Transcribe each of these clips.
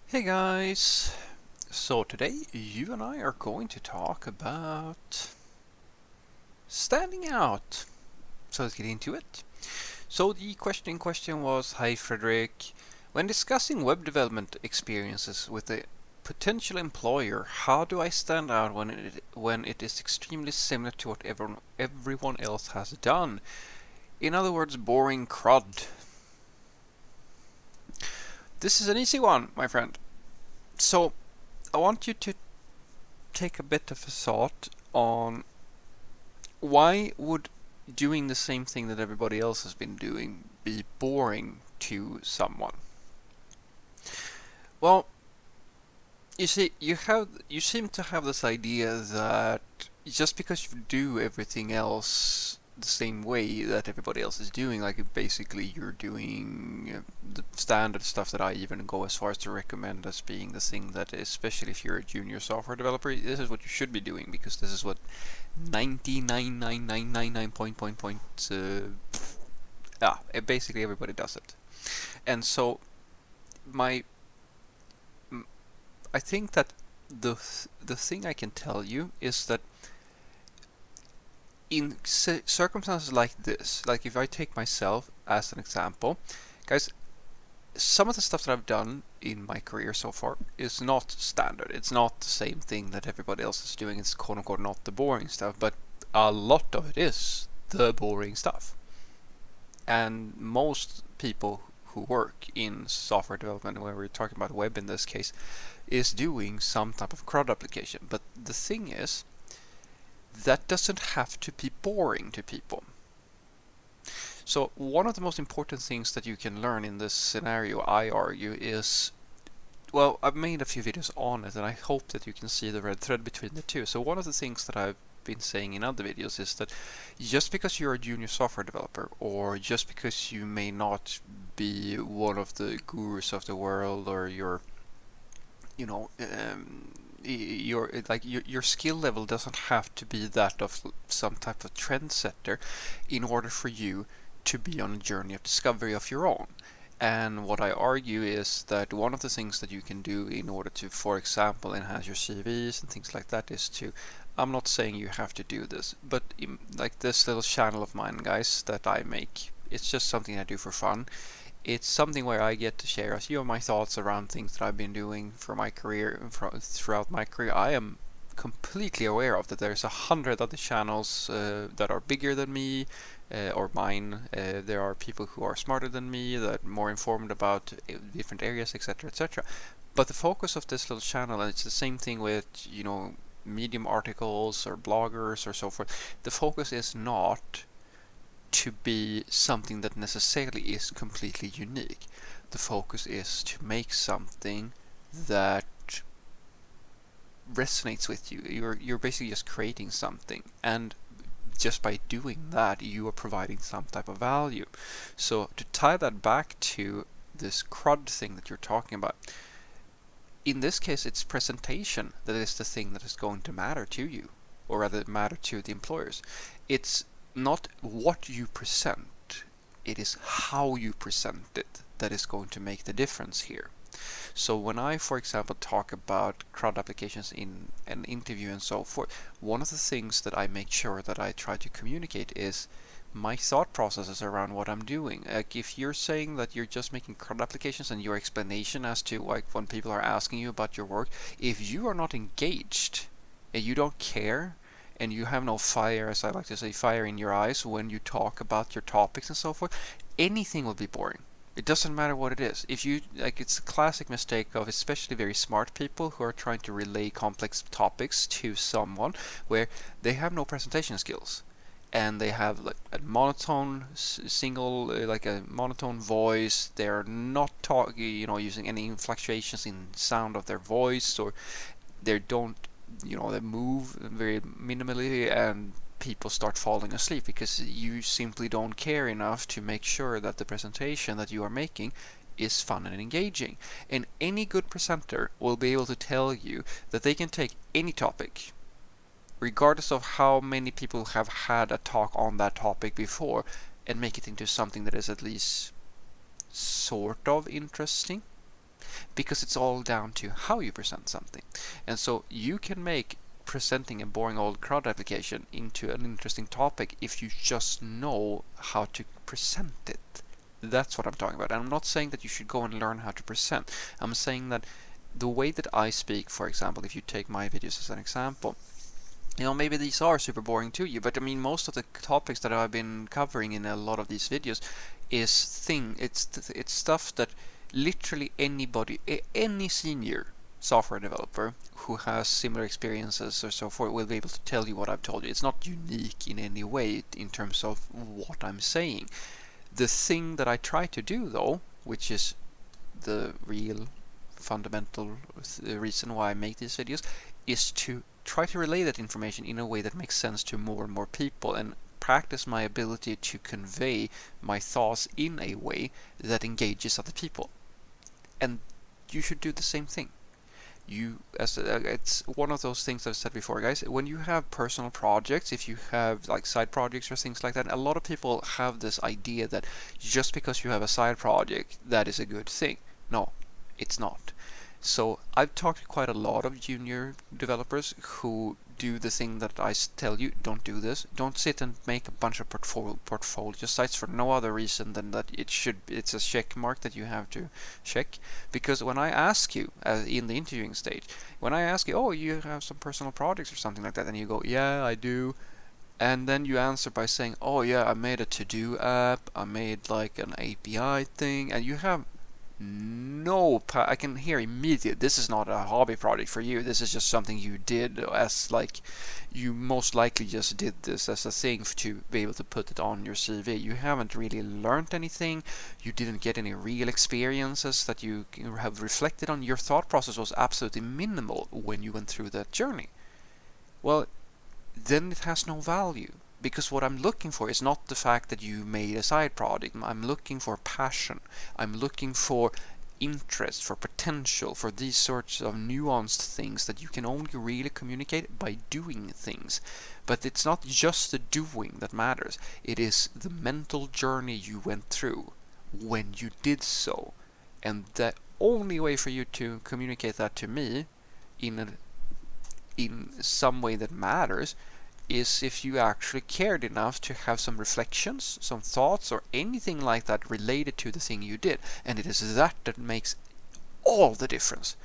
Hey guys! So today you and I are going to talk about standing out. So let's get into it. So the question in question was, hi Frederick, when discussing web development experiences with a potential employer, how do I stand out when it is extremely similar to what everyone else has done? In other words, boring crud. This is an easy one, my friend. So I want you to take a bit of a thought on why would doing the same thing that everybody else has been doing be boring to someone? Well, you see, you seem to have this idea that just because you do everything else the same way that everybody else is doing, like basically you're doing the standard stuff that I even go as far as to recommend as being the thing that, especially if you're a junior software developer, this is what you should be doing because this is what 99.9999 basically everybody does it. And so my I think that the thing I can tell you is that in circumstances like this, like if I take myself as an example, guys, some of the stuff that I've done in my career so far is not standard. It's not the same thing that everybody else is doing. It's quote unquote not the boring stuff, but a lot of it is the boring stuff. And most people who work in software development, when we're talking about web in this case, is doing some type of CRUD application. But the thing is, that doesn't have to be boring to people. So one of the most important things that you can learn in this scenario, I argue, is, well, I've made a few videos on it and I hope that you can see the red thread between the two. So one of the things that I've been saying in other videos is that just because you're a junior software developer, or just because you may not be one of the gurus of the world, or you're, you know, your skill level doesn't have to be that of some type of trendsetter in order for you to be on a journey of discovery of your own. And what I argue is that one of the things that you can do in order to, for example, enhance your CVs and things like that is to, I'm not saying you have to do this, but like this little channel of mine, guys, that I make, it's just something I do for fun. It's something where I get to share a few of my thoughts around things that I've been doing for my career, throughout my career. I am completely aware of that there's 100 other channels that are bigger than me, or mine. There are people who are smarter than me, that are more informed about different areas, etc., etc. But the focus of this little channel, and it's the same thing with, Medium articles or bloggers or so forth, the focus is not to be something that necessarily is completely unique. The focus is to make something that resonates with you. You're basically just creating something, and just by doing that, you are providing some type of value. So to tie that back to this CRUD thing that you're talking about, in this case, it's presentation that is the thing that is going to matter to you, or rather matter to the employers. It's not what you present, it is how you present it that is going to make the difference here. So when I, for example, talk about CRUD applications in an interview and so forth, one of the things that I make sure that I try to communicate is my thought processes around what I'm doing. Like if you're saying that you're just making CRUD applications, and your explanation as to, like, when people are asking you about your work, if you are not engaged and you don't care and you have no fire, as I like to say, fire in your eyes when you talk about your topics and so forth, anything will be boring. It doesn't matter what it is. If you like, it's a classic mistake of especially very smart people who are trying to relay complex topics to someone where they have no presentation skills, and they have like a monotone single like a monotone voice. They're not talking, using any fluctuations in sound of their voice, or they don't, they move very minimally, and people start falling asleep because you simply don't care enough to make sure that the presentation that you are making is fun and engaging. And any good presenter will be able to tell you that they can take any topic, regardless of how many people have had a talk on that topic before, and make it into something that is at least sort of interesting. because it's all down to how you present something. And so you can make presenting a boring old CRUD application into an interesting topic if you just know how to present it. That's what I'm talking about. And I'm not saying that you should go and learn how to present. I'm saying that the way that I speak, for example, if you take my videos as an example, maybe these are super boring to you, but I mean, most of the topics that I've been covering in a lot of these videos it's stuff that literally anybody, any senior software developer who has similar experiences or so forth will be able to tell you what I've told you. It's not unique in any way in terms of what I'm saying. The thing that I try to do, though, which is the real fundamental reason why I make these videos, is to try to relay that information in a way that makes sense to more and more people, and practice my ability to convey my thoughts in a way that engages other people. And you should do the same thing. It's one of those things I've said before, guys. When you have personal projects, if you have like side projects or things like that, a lot of people have this idea that just because you have a side project, that is a good thing. No, it's not. So I've talked to quite a lot of junior developers who do the thing that I tell you, don't do this. Don't sit and make a bunch of portfolio sites for no other reason than that it's a check mark that you have to check. Because when I ask you in the interviewing stage, when I ask you, oh, you have some personal projects or something like that, and you go, yeah, I do. And then you answer by saying, oh yeah, I made a to-do app, I made like an API thing, and you have no, I can hear immediately this is not a hobby project for you. This is just something you did as like you most likely just did this as a thing to be able to put it on your CV. You haven't really learned anything. You didn't get any real experiences that you have reflected on. Your thought process was absolutely minimal when you went through that journey. Well, then it has no value. Because what I'm looking for is not the fact that you made a side project. I'm looking for passion. I'm looking for interest, for potential, for these sorts of nuanced things that you can only really communicate by doing things. But it's not just the doing that matters. It is the mental journey you went through when you did so. And the only way for you to communicate that to me in some way that matters is if you actually cared enough to have some reflections, some thoughts, or anything like that related to the thing you did. And it is that makes all the difference.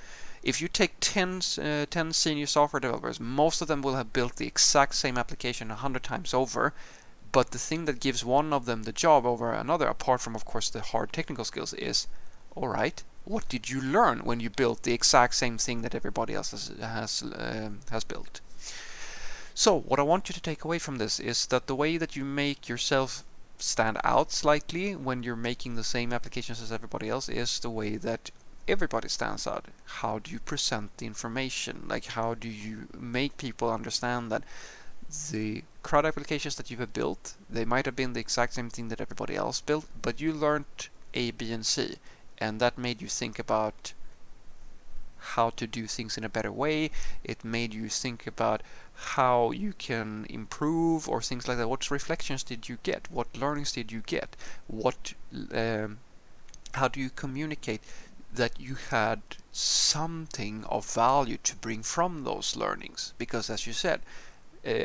If you take 10 senior software developers, most of them will have built the exact same application 100 times over, but the thing that gives one of them the job over another, apart from, of course, the hard technical skills, is, all right, what did you learn when you built the exact same thing that everybody else has built? So what I want you to take away from this is that the way that you make yourself stand out slightly when you're making the same applications as everybody else is the way that everybody stands out. How do you present the information? Like, how do you make people understand that the CRUD applications that you have built, they might have been the exact same thing that everybody else built, but you learned A, B, and C, and that made you think about how to do things in a better way. It made you think about how you can improve or things like that. What reflections did you get? What learnings did you get? How do you communicate that you had something of value to bring from those learnings? Because as you said,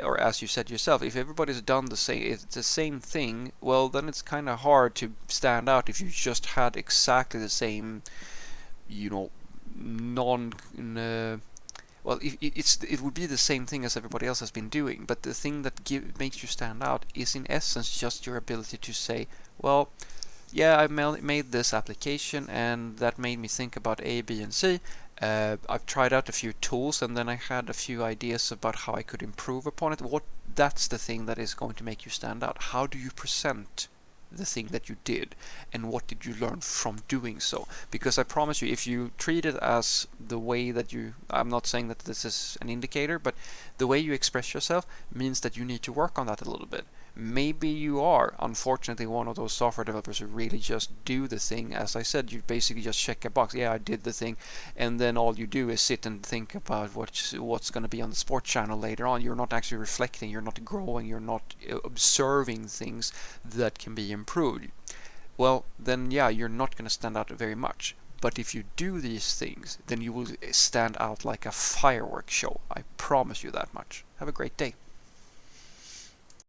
or as you said yourself, if everybody's done the same thing, well, then it's kind of hard to stand out if you just had exactly the same, non well, it would be the same thing as everybody else has been doing, but the thing that makes you stand out is in essence just your ability to say, well, yeah, I made this application and that made me think about A, B, and C. I've tried out a few tools and then I had a few ideas about how I could improve upon it. That's the thing that is going to make you stand out. How do you present the thing that you did, and what did you learn from doing so? Because I promise you, if you treat it as the way that I'm not saying that this is an indicator, but the way you express yourself means that you need to work on that a little bit. Maybe you are, unfortunately, one of those software developers who really just do the thing. As I said, you basically just check a box. Yeah, I did the thing. And then all you do is sit and think about what's going to be on the sports channel later on. You're not actually reflecting. You're not growing. You're not observing things that can be improved. Well, then, yeah, you're not going to stand out very much. But if you do these things, then you will stand out like a fireworks show. I promise you that much. Have a great day.